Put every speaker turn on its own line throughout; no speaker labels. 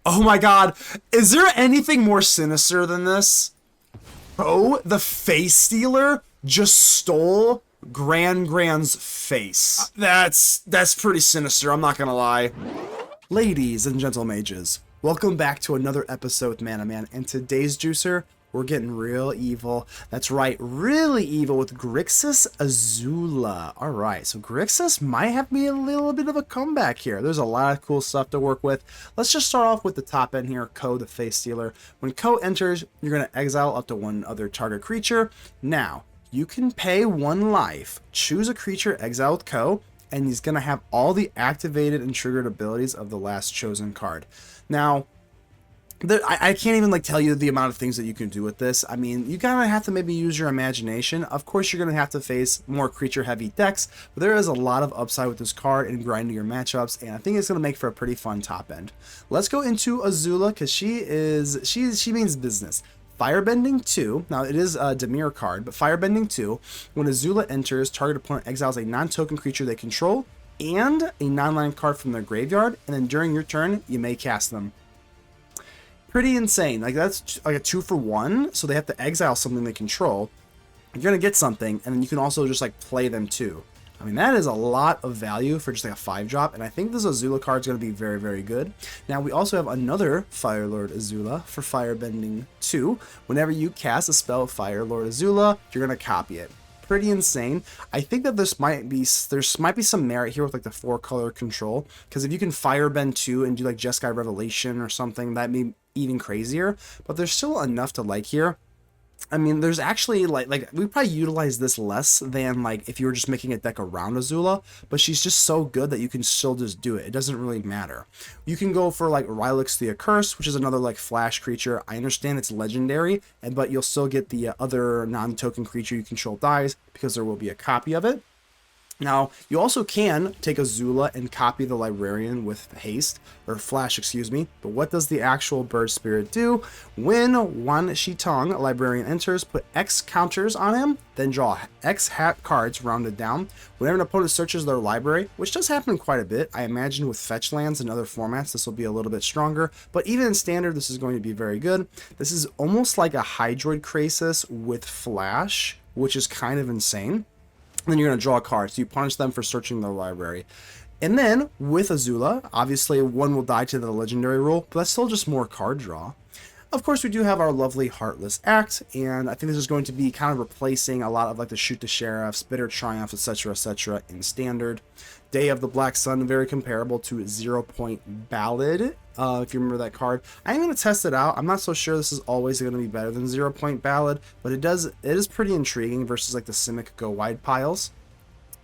Oh my god. Is there anything more sinister than this? Oh, the face stealer just stole Grand's face. That's pretty sinister, I'm not gonna lie. Ladies and gentle mages, welcome back to another episode with Mana Man, and today's juicer, we're getting real evil. That's right, really evil with Grixis Azula. Alright, so Grixis might have me a little bit of a comeback here. There's a lot of cool stuff to work with. Let's just start off with the top end here, Ko the Face Stealer. When Ko enters, you're going to exile up to one other target creature. Now, you can pay 1 life, choose a creature, exile with Ko, and he's going to have all the activated and triggered abilities of the last chosen card. Now, I can't even tell you the amount of things that you can do with this. I mean, you kind of have to maybe use your imagination. Of course, you're going to have to face more creature heavy decks, but there is a lot of upside with this card in grinding your matchups, and I think it's going to make for a pretty fun top end. Let's go into Azula, because she means business. Firebending 2, now it is a Dimir card, but Firebending 2, when Azula enters, target opponent exiles a non-token creature they control and a non-land card from their graveyard, and then during your turn, you may cast them. Pretty insane. That's like a 2-for-1, so they have to exile something they control. You're gonna get something, and then you can also just play them too. I mean, that is a lot of value for just a 5-drop, and I think this Azula card is gonna be very, very good. Now we also have another Fire Lord Azula for Firebending 2. Whenever you cast a spell Fire Lord Azula, you're gonna copy it. Pretty insane. I think that there might be some merit here with the 4-color control, because if you can Firebend 2 and do Jeskai Revelation or something, that may be even crazier, but there's still enough to like here. I mean, there's actually we probably utilize this less than if you were just making a deck around Azula, but she's just so good that you can still just do it. It doesn't really matter. You can go for Rhilex the Accursed, which is another flash creature. I understand it's legendary, but you'll still get the other non-token creature you control dies because there will be a copy of it. Now, you also can take Azula and copy the Librarian with haste, or flash, excuse me, but what does the actual bird spirit do? When Wan Shi Tong, Librarian, enters, put X counters on him, then draw X hat cards rounded down. Whenever an opponent searches their library, which does happen quite a bit, I imagine with fetch lands and other formats this will be a little bit stronger, but even in standard this is going to be very good. This is almost like a Hydroid Krasis with flash, which is kind of insane. Then you're going to draw a card, so you punish them for searching their library. And then, with Azula, obviously one will die to the legendary rule, but that's still just more card draw. Of course, we do have our lovely Heartless Act, and I think this is going to be kind of replacing a lot of the Shoot the Sheriffs, Bitter Triumph, etc., in Standard. Day of the Black Sun, very comparable to 0 Point Ballad, if you remember that card. I'm going to test it out. I'm not so sure this is always going to be better than 0 Point Ballad, but it is pretty intriguing versus the Simic Go Wide piles.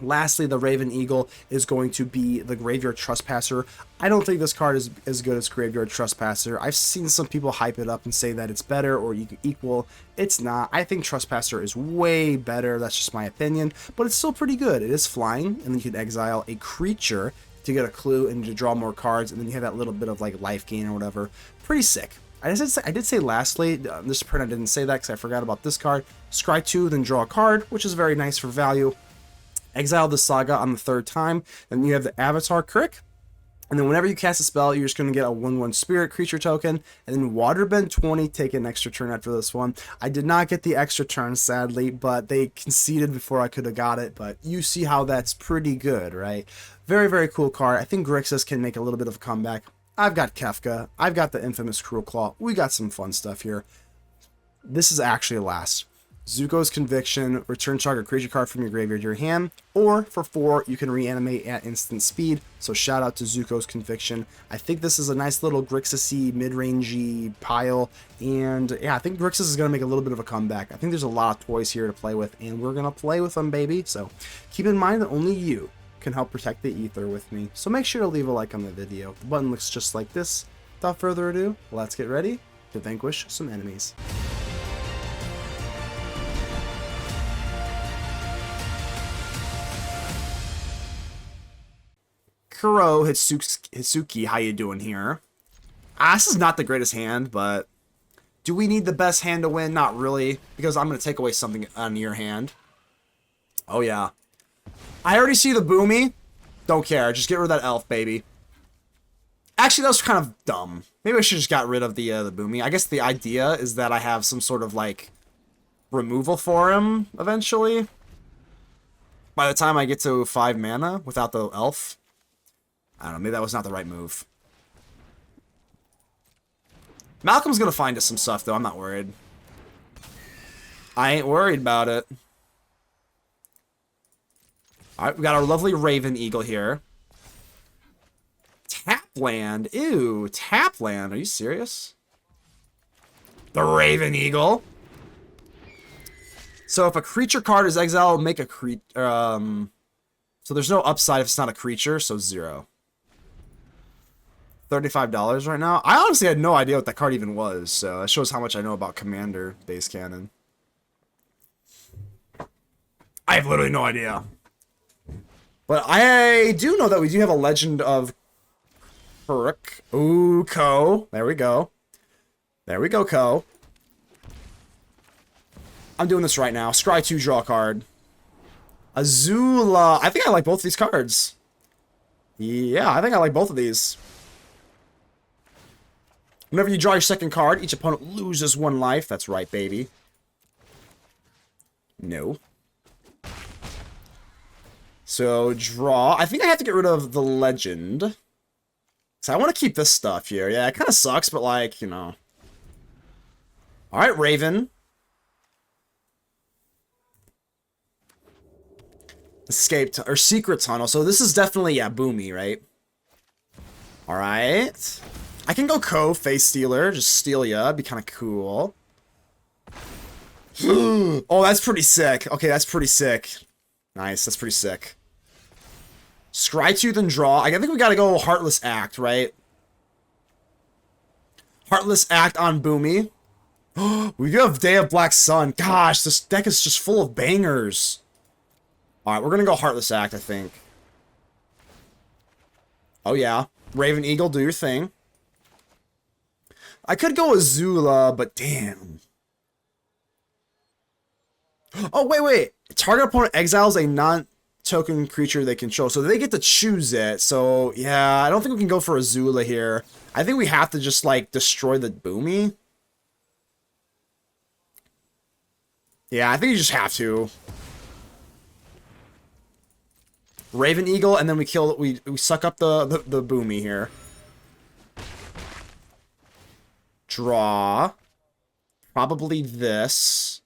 Lastly, the Raven Eagle is going to be the Graveyard Trespasser. I don't think this card is as good as Graveyard Trespasser. I've seen some people hype it up and say that it's better or you can equal. It's not. I think Trespasser is way better. That's just my opinion. But it's still pretty good. It is flying, and then you can exile a creature to get a clue and to draw more cards, and then you have that little bit of life gain or whatever. Pretty sick. I did say lastly, this print I didn't say that because I forgot about this card. Scry 2, then draw a card, which is very nice for value. Exile the Saga on the 3rd time, then you have the Avatar Kuruk, and then whenever you cast a spell, you're just going to get a 1/1 Spirit creature token, and then Waterbend 20, take an extra turn after this one. I did not get the extra turn, sadly, but they conceded before I could have got it, but you see how that's pretty good, right? Very, very cool card. I think Grixis can make a little bit of a comeback. I've got Kefka, I've got the infamous Cruel Claw, we got some fun stuff here. This is actually last. Zuko's Conviction, return target creature card from your graveyard to your hand, or for 4, you can reanimate at instant speed, so shout out to Zuko's Conviction. I think this is a nice little Grixis-y, mid-rangey pile, and yeah, I think Grixis is going to make a little bit of a comeback. I think there's a lot of toys here to play with, and we're going to play with them, baby, so keep in mind that only you can help protect the ether with me, so make sure to leave a like on the video. The button looks just like this. Without further ado, let's get ready to vanquish some enemies. Kuro Hitsuki, how you doing here? This is not the greatest hand, but do we need the best hand to win? Not really, because I'm going to take away something on your hand. Oh, yeah. I already see the Boomy. Don't care. Just get rid of that elf, baby. Actually, that was kind of dumb. Maybe I should just got rid of the Boomy. I guess the idea is that I have some sort of, like, removal for him, eventually. By the time I get to 5 mana without the elf. I don't know, maybe that was not the right move. Malcolm's gonna find us some stuff, though. I'm not worried. I ain't worried about it. Alright, we got our lovely Raven Eagle here. Tapland. Ew, Tapland. Are you serious? The Raven Eagle. So if a creature card is exiled, make a creature... so there's no upside if it's not a creature, so 0. $35 right now. I honestly had no idea what that card even was, so that shows how much I know about Commander base canon. I have literally no idea. But I do know that we do have a Legend of Kuruk. Ooh, Ko. There we go. There we go, Ko. I'm doing this right now. Scry 2, draw a card. Azula. I think I like both of these cards. Yeah, I think I like both of these. Whenever you draw your second card, each opponent loses 1 life. That's right, baby. No. So, draw. I think I have to get rid of the Legend. So I want to keep this stuff here. Yeah, it kind of sucks, but like, you know. Alright, Raven. Escape, or Secret Tunnel. So this is definitely, yeah, Boomy, right? Alright. I can go Ko, Face Stealer, just steal ya. It'd be kind of cool. Oh, that's pretty sick. Okay, that's pretty sick. Nice, that's pretty sick. Scry 2, then draw. I think we gotta go Heartless Act, right? Heartless Act on Boomy. We do have Day of Black Sun. Gosh, this deck is just full of bangers. Alright, we're gonna go Heartless Act, I think. Oh yeah. Raven Eagle, do your thing. I could go Azula, but damn. Oh, wait. Target opponent exiles a non-token creature they control. So they get to choose it. So, yeah, I don't think we can go for Azula here. I think we have to just, like, destroy the Boomy. Yeah, I think you just have to. Raven Eagle, and then we kill, we suck up the Boomy here. Draw. Probably this.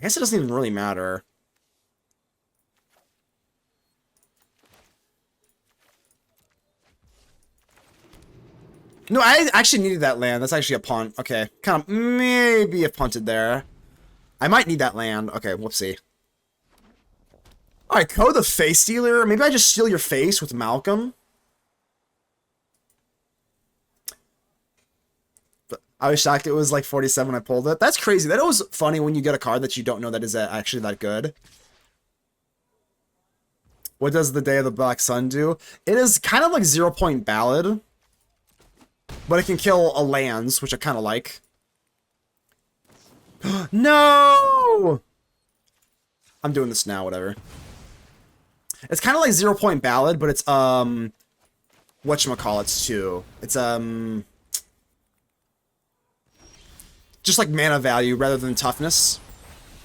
I guess it doesn't even really matter. No, I actually needed that land. That's actually a punt. Okay, kind of maybe a punted there. I might need that land. Okay, whoopsie. Alright, Ko the Face Stealer. Maybe I just steal your face with Malcolm. I was shocked it was like 47 when I pulled it. That's crazy. That was funny when you get a card that you don't know that is actually that good. What does the Day of the Black Sun do? It is kind of like 0-point Ballad. But it can kill a lands, which I kind of like. No! I'm doing this now, whatever. It's kind of like 0-point Ballad, but it's, whatchamacallits too. It's, just like mana value rather than toughness.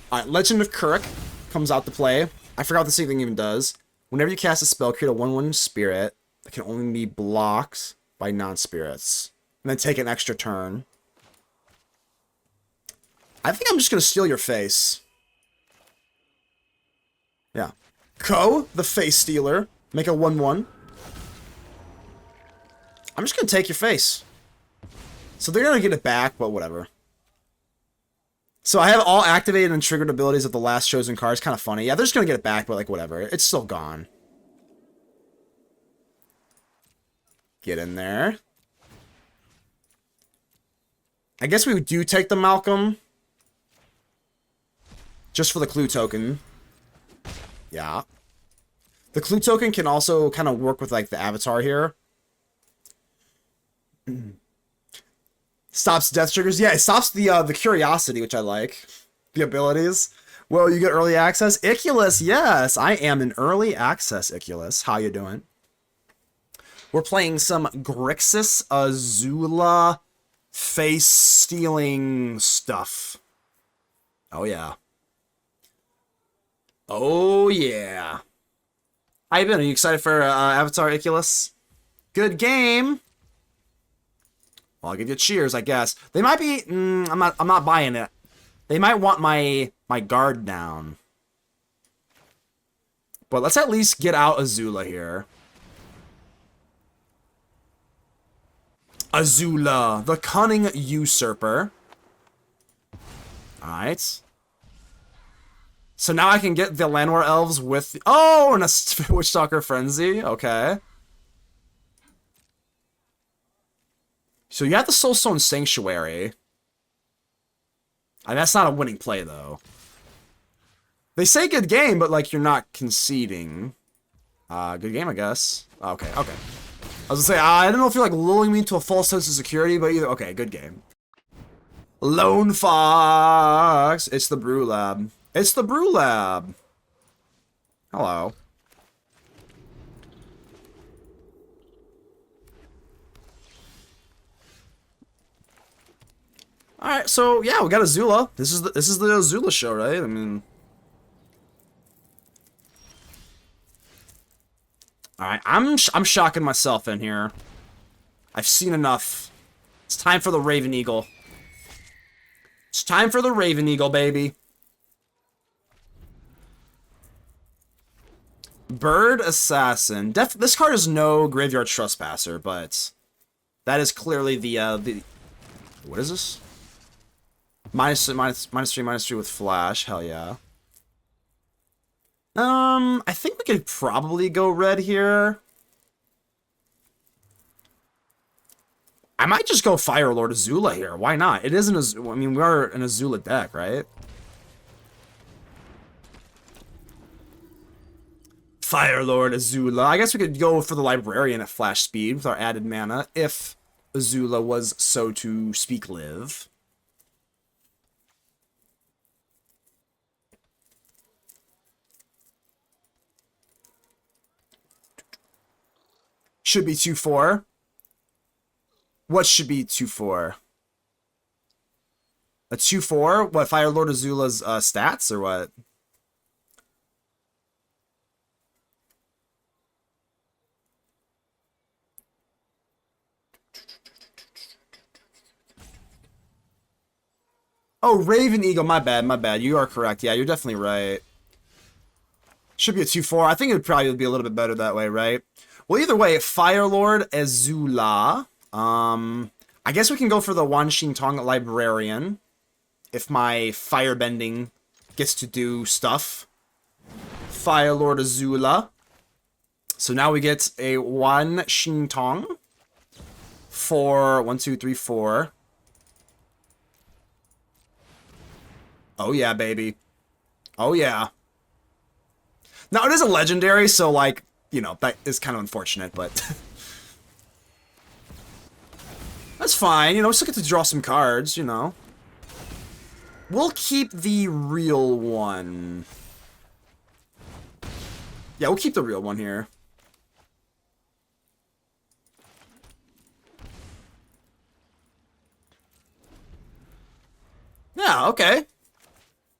Alright, Legend of Kuruk comes out to play. I forgot what this thing even does. Whenever you cast a spell, create a 1/1 spirit that can only be blocked by non-spirits. And then take an extra turn. I think I'm just going to steal your face. Yeah. Ko, the Face Stealer. Make a 1/1. I'm just going to take your face. So they're going to get it back, but whatever. So I have all activated and triggered abilities of the last chosen card. It's kind of funny. Yeah, they're just going to get it back, but like whatever. It's still gone. Get in there. I guess we do take the Malcolm. Just for the clue token. Yeah. The clue token can also kind of work with like the avatar here. Stops death triggers. Yeah, it stops the curiosity, which I like. The abilities. Well, you get early access. Iculus, yes. I am an early access Iculus. How you doing? We're playing some Grixis Azula face-stealing stuff. Oh, yeah. Oh, yeah. How you been? Are you excited for Avatar Iculus? Good game. Well, I'll give you cheers, I guess. They might be... I'm not buying it. They might want my guard down. But let's at least get out Azula here. Azula, the Cunning Usurper. Alright. So now I can get the Llanowar Elves with... Oh, and a Witchstalker Frenzy. Okay. So you have the Soulstone Sanctuary. And that's not a winning play, though. They say good game, but, like, you're not conceding. Good game, I guess. Okay, okay. I was gonna say, I don't know if you're, like, lulling me into a false sense of security, but either... Okay, good game. Lone Fox! It's the Brew Lab. It's the Brew Lab. Hello. Alright, so, yeah, we got Azula. This is the Azula show, right? I mean... Alright, I'm shocking myself in here. I've seen enough. It's time for the Raven Eagle. It's time for the Raven Eagle, baby. Bird Assassin. This card is no Graveyard Trespasser, but that is clearly the what is this? -3/-3 with Flash. Hell yeah. I think we could probably go red here. I might just go Fire Lord Azula here. Why not? It is an Azula. I mean, we are an Azula deck, right? Fire Lord Azula. I guess we could go for the Librarian at Flash Speed with our added mana, if Azula was so to speak live. Should be 2/4. What should be 2/4? A 2/4? What, Fire Lord Azula's stats, or what? Oh, Raven Eagle, my bad, my bad. You are correct. Yeah, you're definitely right. Should be a 2/4. I think it would probably be a little bit better that way, right? Well, either way, Fire Lord Azula. I guess we can go for the Wan Shi Tong Librarian. If my firebending gets to do stuff. Fire Lord Azula. So now we get a Wan Shi Tong. For 1, 2, 3, 4. Oh yeah, baby. Oh yeah. Now, it is a legendary, so, like, you know, that is kind of unfortunate, but... That's fine, you know, we still get to draw some cards, you know. We'll keep the real one. Yeah, we'll keep the real one here. Yeah, okay.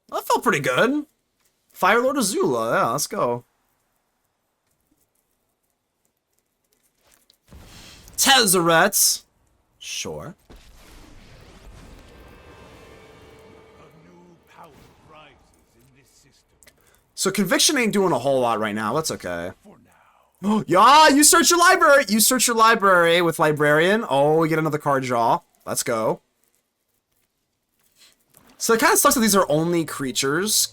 That felt pretty good. Fire Lord Azula, yeah, let's go. Tezzeret. Sure. So Conviction ain't doing a whole lot right now. That's okay. Oh, yeah, you search your library. You search your library with Librarian. Oh, we get another card draw. Let's go. So it kind of sucks that these are only creatures.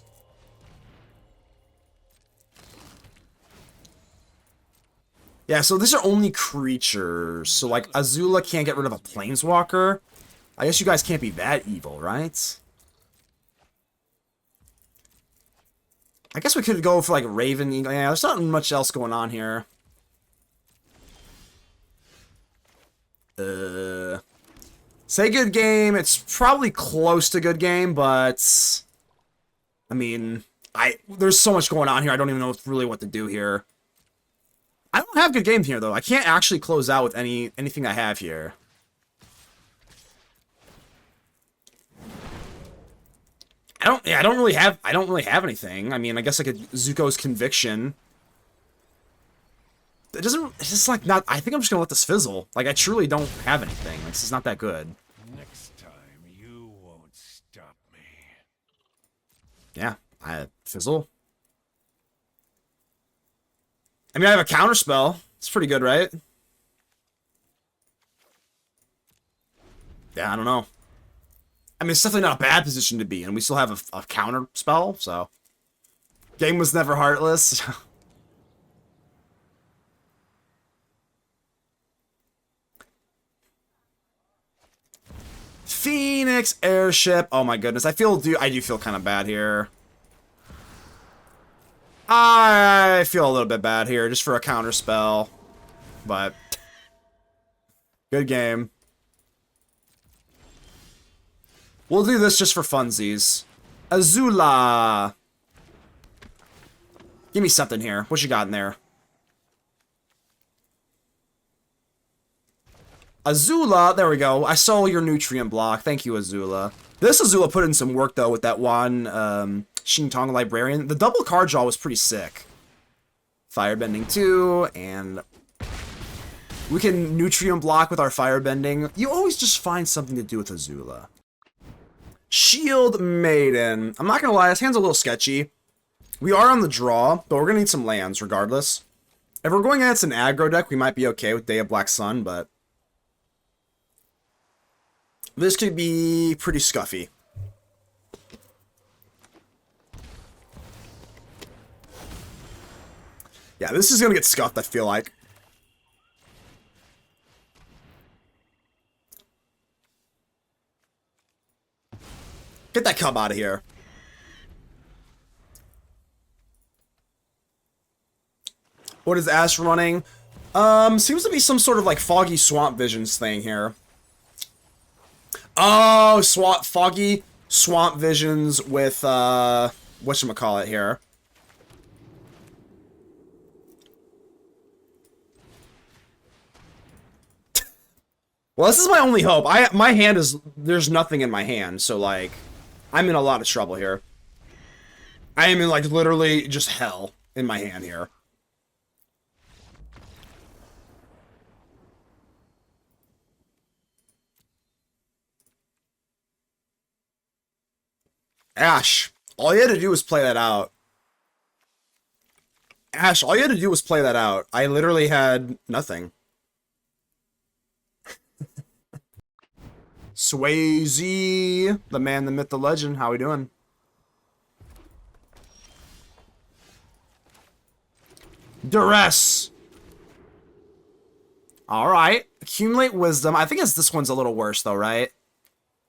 Yeah, so these are only creatures. So, like, Azula can't get rid of a Planeswalker. I guess you guys can't be that evil, right? I guess we could go for, like, Raven Eagle. Yeah, there's not much else going on here. Say good game. It's probably close to good game, but... I mean, there's so much going on here, I don't even know really what to do here. I don't have good games here, though. I can't actually close out with anything I have here. I don't really have anything. I mean, I guess I could Zuko's Conviction. It's just like not, I think I'm just gonna let this fizzle. Like, I truly don't have anything. Like, this is not that good.
Next time, you won't stop me.
Yeah, I fizzle. I mean, I have a counter spell. It's pretty good, right? Yeah, I don't know. I mean, it's definitely not a bad position to be in. We still have a counter spell, so. Game was never heartless. Phoenix Airship. Oh my goodness. I do feel kind of bad here. I feel a little bit bad here just for a counter spell. But good game. We'll do this just for funsies. Azula. Give me something here. What you got in there? Azula, there we go. I saw your nutrient block. Thank you, Azula. This Azula put in some work, though, with that Wan Shi Tong Librarian. The double card draw was pretty sick. Firebending 2, and we can nutrient block with our firebending. You always just find something to do with Azula. Shield Maiden. I'm not gonna lie, this hand's a little sketchy. We are on the draw, but we're gonna need some lands regardless. If we're going against an aggro deck, we might be okay with Day of Black Sun, but this could be pretty scuffy. Yeah, this is gonna get scuffed, I feel like. Get that cub out of here. What is Ash running? Seems to be some sort of like Foggy Swamp Visions thing here. Oh, Foggy Swamp Visions with, whatchamacallit here. Well, this is my only hope. My hand is, there's nothing in my hand, so like, I'm in a lot of trouble here. I am in like literally just hell in my hand here. Ash, all you had to do was play that out. Ash, all you had to do was play that out. I literally had nothing. Swayze, the man, the myth, the legend. How we doing? Duress. Alright. Accumulate wisdom. I think this one's a little worse though, right?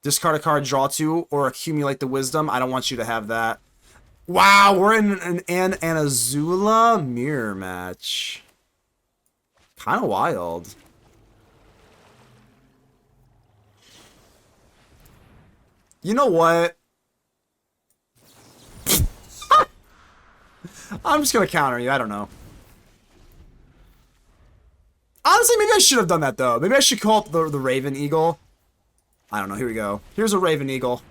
Discard a card, draw 2, or accumulate the wisdom. I don't want you to have that. Wow, we're in an Azula mirror match. Kind of wild. You know what? I'm just gonna counter you. I don't know. Honestly, maybe I should have done that though. Maybe I should call up the Raven Eagle. I don't know. Here we go. Here's a Raven Eagle.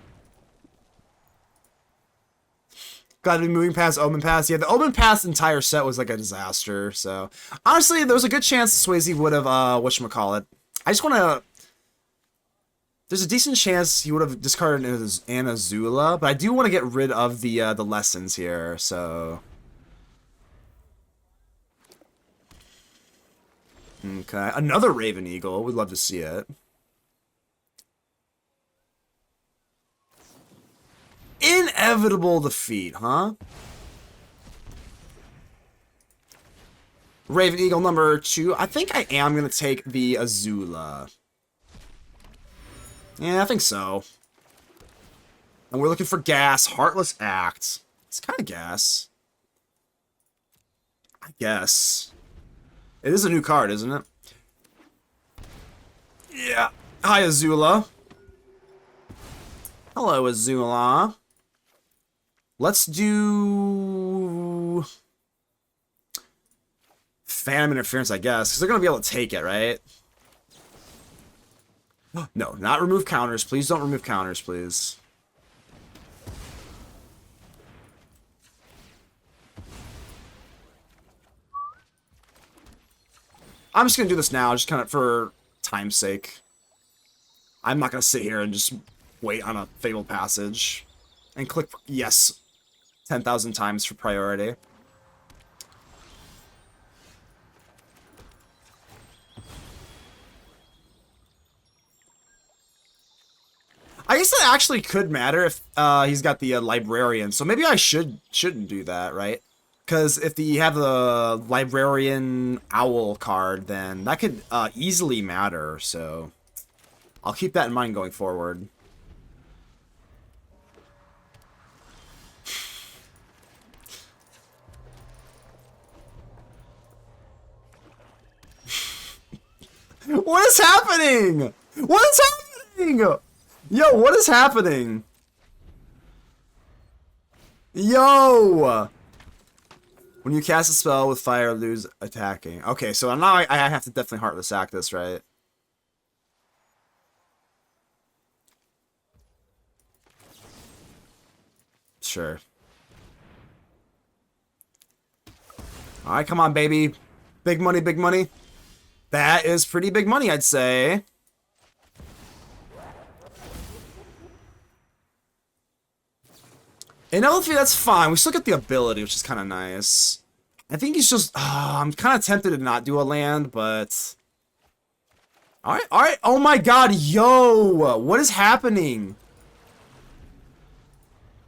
Glad to be moving past Omen Pass. Yeah, the Omen Pass entire set was like a disaster. So honestly, there was a good chance Swayze would have whatchamacallit. I just want to. There's a decent chance he would have discarded an Azula, but I do want to get rid of the lessons here. So okay, another Raven Eagle. We'd love to see it. Inevitable defeat, huh? Raven Eagle number 2. I think I am going to take the Azula. Yeah, I think so. And we're looking for gas. Heartless Act. It's kind of gas. I guess. It is a new card, isn't it? Yeah. Hi, Azula. Hello, Azula. Let's do Phantom Interference, I guess, because they're going to be able to take it, right? No, not remove counters. Please don't remove counters, please. I'm just going to do this now, just kind of for time's sake. I'm not going to sit here and just wait on a Fabled Passage. And click yes 10,000 times for priority. I guess that actually could matter if he's got the Librarian, so maybe I shouldn't do that, right? Because if you have the Librarian Owl card, then that could easily matter, so I'll keep that in mind going forward. What is happening? What is happening? Yo, what is happening? Yo! When you cast a spell with fire, lose attacking. Okay, so now I have to definitely Heartless Act this, right? Sure. Alright, come on, baby. Big money, big money. That is pretty big money, I'd say. In L3, that's fine. We still get the ability, which is kind of nice. I think he's just... I'm kind of tempted to not do a land, but... Alright, alright. Oh my god, yo! What is happening?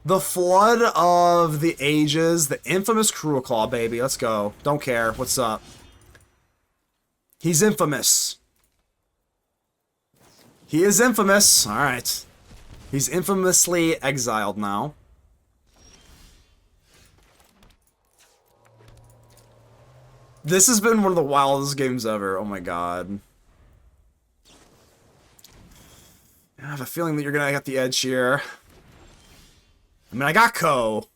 The Flood of the Ages, the infamous Cruel Claw, baby. Let's go. Don't care. What's up? He's infamous. He is infamous. Alright. He's infamously exiled now. This has been one of the wildest games ever. Oh my god. I have a feeling that you're gonna get the edge here. I mean, I got Ko.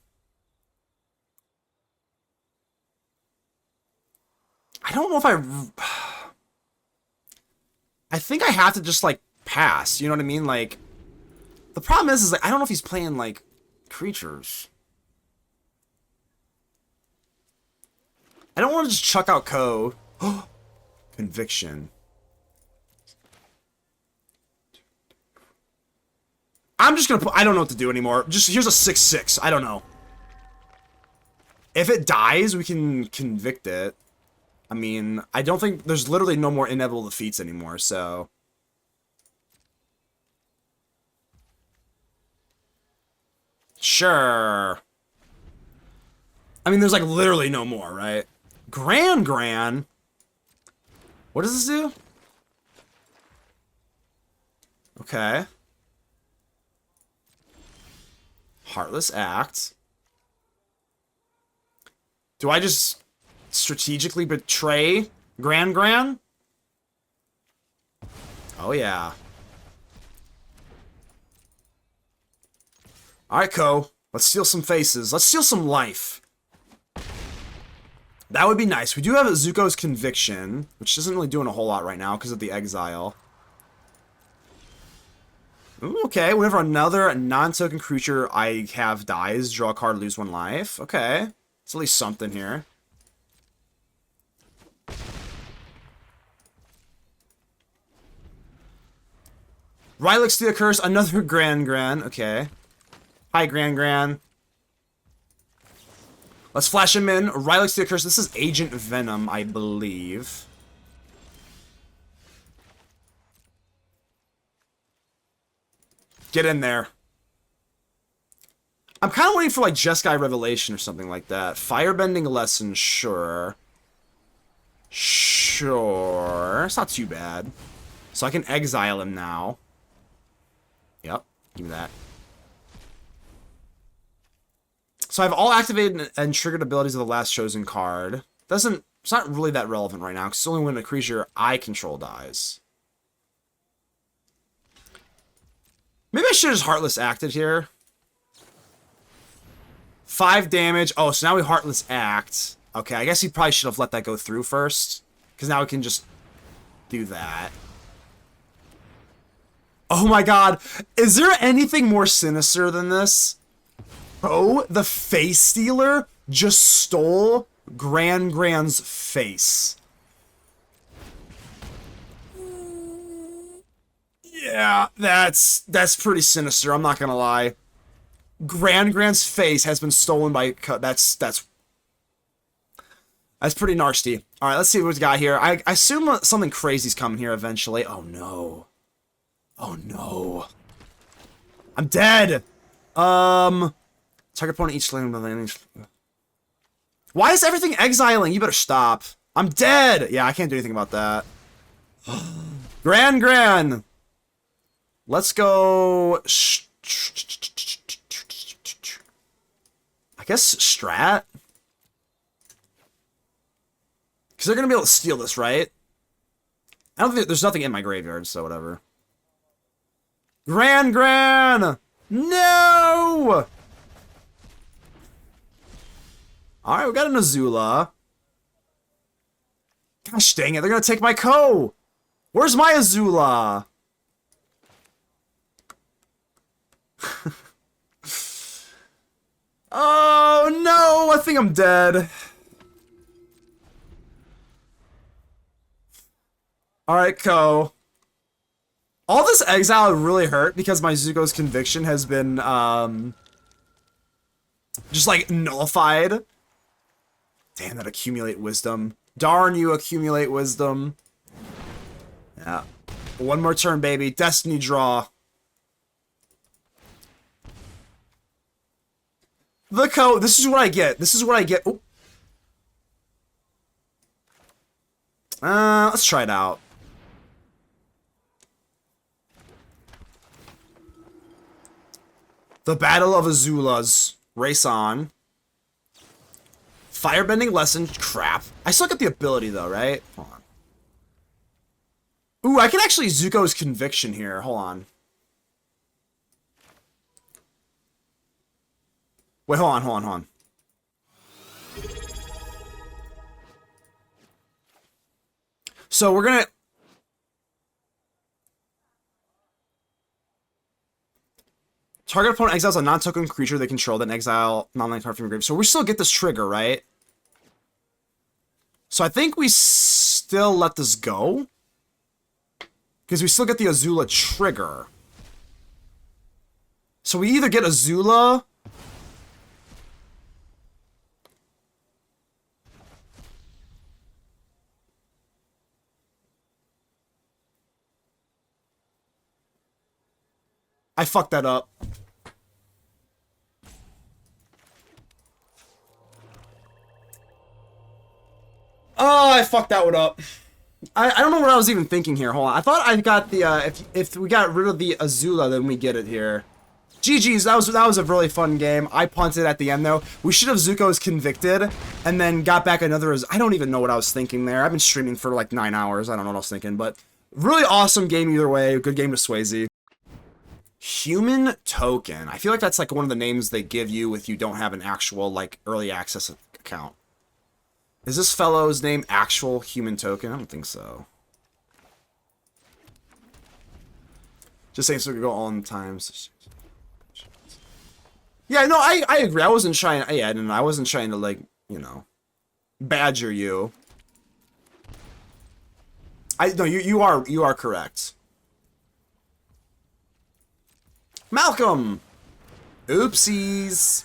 I don't know if I think I have to just, like, pass. You know what I mean? Like, the problem is like, I don't know if he's playing, like, creatures. I don't want to just chuck out Ko. Conviction. I'm just gonna put... I don't know what to do anymore. Just, here's a 6/6. I don't know. If it dies, we can convict it. I mean, I don't think... There's literally no more inevitable defeats anymore, so... Sure. I mean, there's, like, literally no more, right? Gran. What does this do? Okay. Heartless Act. Do I just strategically betray Gran? Oh, yeah. Alright, Ko. Let's steal some faces. Let's steal some life. That would be nice. We do have Zuko's Conviction, which isn't really doing a whole lot right now because of the exile. Ooh, okay, whenever another non-token creature I have dies, draw a card, lose 1 life. Okay. It's at least something here. Rhilex the Accursed, another Gran. Okay. Hi, Gran. Let's flash him in. Rhilex the Accursed. This is Agent Venom, I believe. Get in there. I'm kind of waiting for, like, Jeskai Revelation or something like that. Firebending Lesson, sure. Sure. It's not too bad. So I can exile him now. Yep. Give me that. So I have all activated and triggered abilities of the last chosen card. It's not really that relevant right now, because it's only when a creature I control dies. Maybe I should have just Heartless Acted here. 5 damage. Oh, so now we Heartless Act. Okay, I guess he probably should have let that go through first. Because now we can just do that. Oh my god. Is there anything more sinister than this? Oh, the face stealer just stole Grand's face. Yeah, that's pretty sinister, I'm not gonna lie. Grand's face has been stolen by... That's pretty nasty. Alright, let's see what we got here. I assume something crazy's coming here eventually. Oh no. Oh no. I'm dead! Target opponent each lane with landing. Why is everything exiling? You better stop. I'm dead! Yeah, I can't do anything about that. Gran! Let's go... I guess strat? Because they're going to be able to steal this, right? I don't think there's nothing in my graveyard, so whatever. Gran! No! Alright, we got an Azula. Gosh dang it, they're going to take my Ko! Where's my Azula? Oh no, I think I'm dead. Alright, Ko. All this exile really hurt because my Zuko's conviction has been, just like nullified. Damn, that accumulate wisdom. Darn you, accumulate wisdom. Yeah. One more turn, baby. Destiny draw. The Ko, this is what I get. This is what I get. Oh. Let's try it out. The Battle of Azulas. Race on. Firebending lesson. Crap. I still get the ability though, right? Hold on. Ooh, I can actually Zuko's conviction here. Hold on. Wait, hold on. So we're gonna... Target opponent exiles a non-token creature they control, then exile non-land card from your grave. So we still get this trigger, right? So I think we still let this go. Because we still get the Azula trigger. So we either get Azula... I fucked that up. Oh, I fucked that one up. I don't know what I was even thinking here. Hold on. I thought I got the, if we got rid of the Azula, then we get it here. GG's, that was a really fun game. I punted at the end, though. We should have Zuko's convicted, and then got back another... I don't even know what I was thinking there. I've been streaming for like 9 hours. I don't know what I was thinking, but... Really awesome game either way. Good game to Swayze. Human Token. I feel like that's like one of the names they give you if you don't have an actual like early access account. Is this fellow's name actual Human Token? I don't think so. Just saying so we could go all in times. Yeah, no, I agree. I wasn't trying... Yeah, no, I wasn't trying to like, you know, badger you. No, you are correct. Malcolm! Oopsies!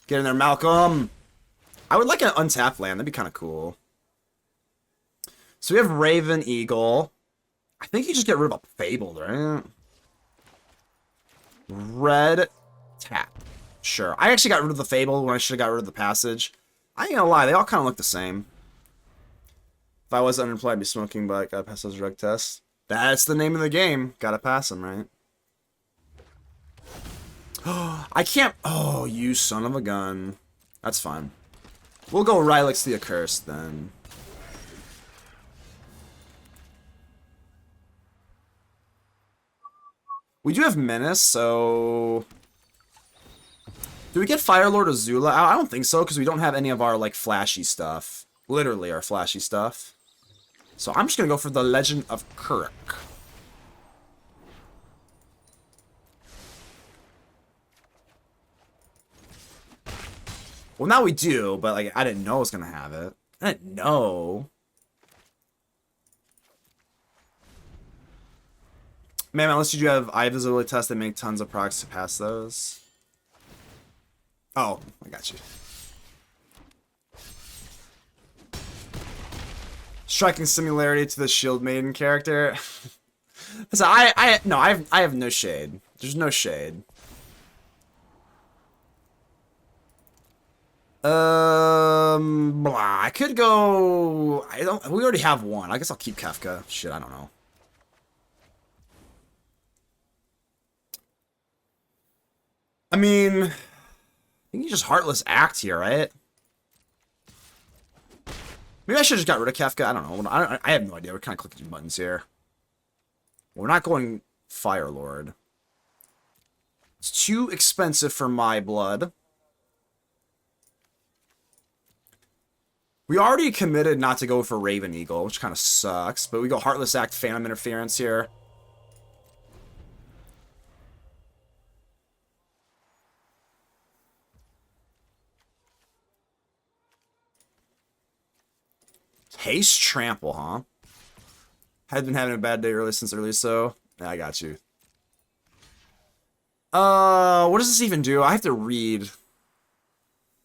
Get in there, Malcolm! I would like an untapped land. That'd be kind of cool. So we have Raven Eagle. I think you just get rid of a Fabled, right? Red tap. Sure. I actually got rid of the Fabled when I should have got rid of the Passage. I ain't gonna lie, they all kind of look the same. If I was unemployed, I'd be smoking, but I gotta pass those drug tests. That's the name of the game. Gotta pass them, right? I can't... Oh, you son of a gun. That's fine. We'll go Rhilex the Accursed, then. We do have Menace, so... Do we get Firelord Azula out? I don't think so, because we don't have any of our, like, flashy stuff. Literally our flashy stuff. So I'm just going to go for the Legend of Kuruk. Well, now we do, but, like, I didn't know I was going to have it. I didn't know. Man, unless you do have eye visibility tests that make tons of procs to pass those. Oh, I got you. Striking similarity to the Shield Maiden character. So I have no shade. There's no shade. Blah. I could go. We already have one. I guess I'll keep Kefka. Shit, I don't know. I mean, I think you just Heartless Act here, right? Maybe I should have just got rid of Kefka. I don't know. I have no idea. We're kind of clicking buttons here. We're not going Firelord. It's too expensive for my blood. We already committed not to go for Raven Eagle, which kind of sucks. But we go Heartless Act, Phantom Interference here. Haste Trample, huh? Had been having a bad day since early, so yeah, I got you. What does this even do? I have to read.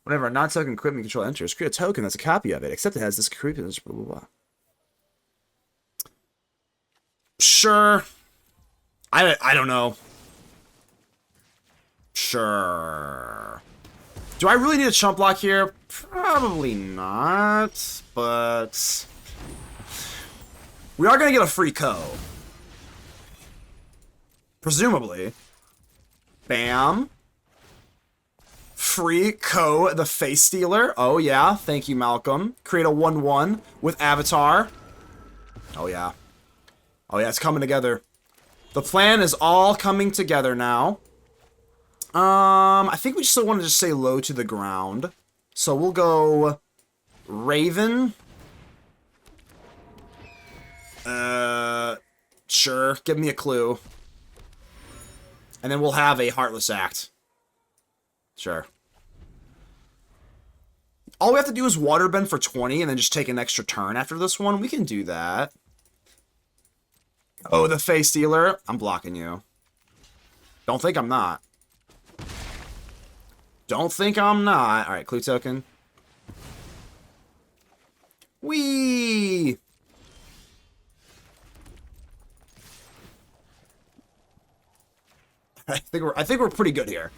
Whenever a non-token equipment control enters, create a token that's a copy of it, except it has this creepiness, blah, blah, blah. Sure. I don't know. Sure. Do I really need a chump block here? Probably not, but we are going to get a free co. Presumably. Bam. Free co, the Face Stealer. Oh, yeah. Thank you, Malcolm. Create a 1/1 with Avatar. Oh, yeah. Oh, yeah, it's coming together. The plan is all coming together now. I think we still want to just say low to the ground. So we'll go Raven. Sure. Give me a clue. And then we'll have a Heartless Act. Sure. All we have to do is Waterbend for 20 and then just take an extra turn after this one. We can do that. Oh, the Face Stealer. I'm blocking you. Don't think I'm not. Don't think I'm not. Alright, clue token. Whee! I think we're pretty good here.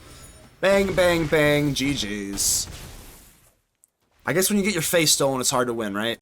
Bang, bang, bang. GG's. I guess when you get your face stolen, it's hard to win, right?